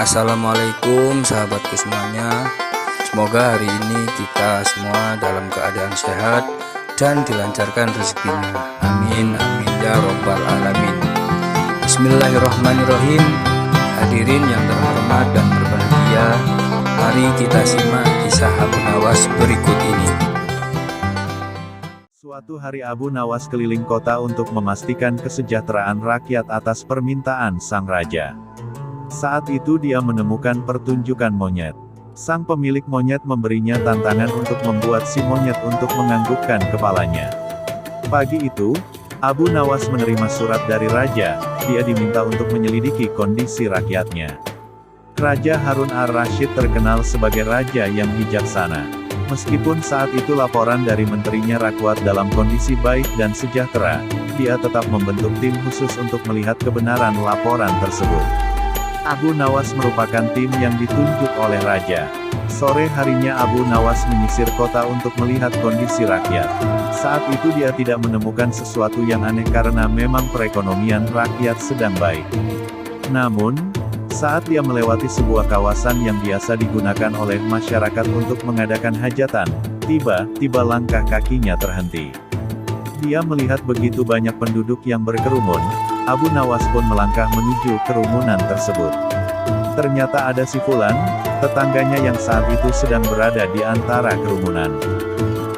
Assalamualaikum sahabatku semuanya. Semoga hari ini kita semua dalam keadaan sehat dan dilancarkan rezekinya. Amin amin ya robbal alamin. Bismillahirrahmanirrahim. Hadirin yang terhormat dan berbahagia, mari kita simak kisah Abu Nawas berikut ini. Suatu hari Abu Nawas keliling kota untuk memastikan kesejahteraan rakyat atas permintaan sang raja. Saat itu dia menemukan pertunjukan monyet. Sang pemilik monyet memberinya tantangan untuk membuat si monyet untuk menganggukkan kepalanya. Pagi itu, Abu Nawas menerima surat dari raja. Dia diminta untuk menyelidiki kondisi rakyatnya. Raja Harun ar-Rasyid terkenal sebagai raja yang bijaksana. Meskipun saat itu laporan dari menterinya Rakwat dalam kondisi baik dan sejahtera, dia tetap membentuk tim khusus untuk melihat kebenaran laporan tersebut. Abu Nawas merupakan tim yang ditunjuk oleh raja. Sore harinya Abu Nawas menyisir kota untuk melihat kondisi rakyat. Saat itu dia tidak menemukan sesuatu yang aneh karena memang perekonomian rakyat sedang baik. Namun, saat dia melewati sebuah kawasan yang biasa digunakan oleh masyarakat untuk mengadakan hajatan, tiba-tiba langkah kakinya terhenti. Dia melihat begitu banyak penduduk yang berkerumun. Abu Nawas pun melangkah menuju kerumunan tersebut. Ternyata ada si Fulan, tetangganya yang saat itu sedang berada di antara kerumunan.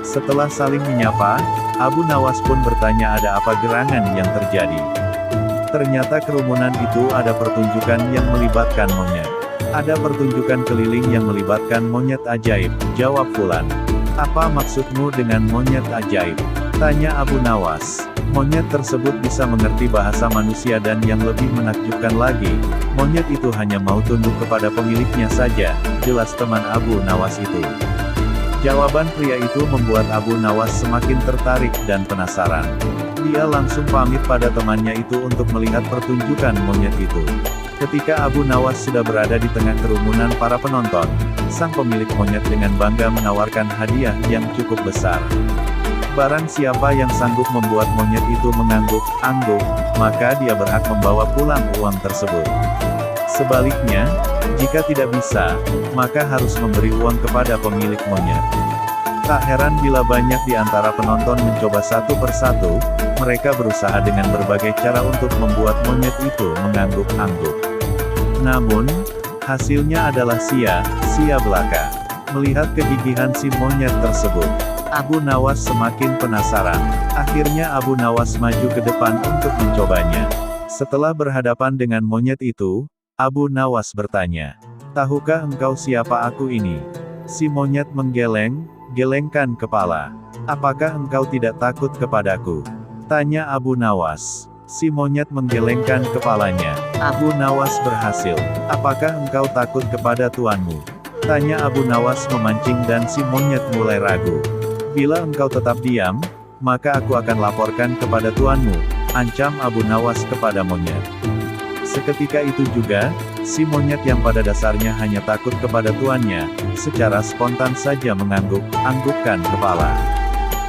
Setelah saling menyapa, Abu Nawas pun bertanya ada apa gerangan yang terjadi. Ternyata kerumunan itu ada pertunjukan yang melibatkan monyet. Ada pertunjukan keliling yang melibatkan monyet ajaib, jawab Fulan. Apa maksudmu dengan monyet ajaib? Tanya Abu Nawas. Monyet tersebut bisa mengerti bahasa manusia dan yang lebih menakjubkan lagi, monyet itu hanya mau tunduk kepada pemiliknya saja, jelas teman Abu Nawas itu. Jawaban pria itu membuat Abu Nawas semakin tertarik dan penasaran. Dia langsung pamit pada temannya itu untuk melihat pertunjukan monyet itu. Ketika Abu Nawas sudah berada di tengah kerumunan para penonton, sang pemilik monyet dengan bangga menawarkan hadiah yang cukup besar. Barang siapa yang sanggup membuat monyet itu mengangguk-angguk, maka dia berhak membawa pulang uang tersebut. Sebaliknya, jika tidak bisa, maka harus memberi uang kepada pemilik monyet. Tak heran bila banyak di antara penonton mencoba satu persatu, mereka berusaha dengan berbagai cara untuk membuat monyet itu mengangguk-angguk. Namun, hasilnya adalah sia-sia belaka. Melihat kegigihan si monyet tersebut, Abu Nawas semakin penasaran. Akhirnya Abu Nawas maju ke depan untuk mencobanya. Setelah berhadapan dengan monyet itu, Abu Nawas bertanya, "Tahukah engkau siapa aku ini?" Si monyet gelengkan kepala. "Apakah engkau tidak takut kepadaku?" Tanya Abu Nawas. Si monyet menggelengkan kepalanya. Abu Nawas berhasil. "Apakah engkau takut kepada tuanmu?" Tanya Abu Nawas memancing dan si monyet mulai ragu. "Bila engkau tetap diam, maka aku akan laporkan kepada tuanmu," ancam Abu Nawas kepada monyet. Seketika itu juga, si monyet yang pada dasarnya hanya takut kepada tuannya, secara spontan saja mengangguk-anggukkan kepala.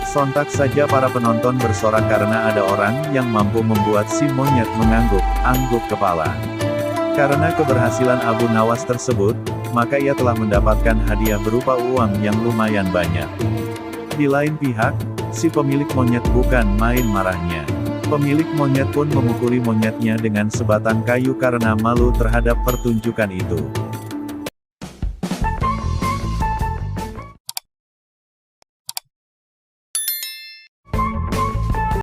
Sontak saja para penonton bersorak karena ada orang yang mampu membuat si monyet mengangguk-angguk kepala. Karena keberhasilan Abu Nawas tersebut, maka ia telah mendapatkan hadiah berupa uang yang lumayan banyak. Di lain pihak, si pemilik monyet bukan main marahnya. Pemilik monyet pun memukuli monyetnya dengan sebatang kayu karena malu terhadap pertunjukan itu.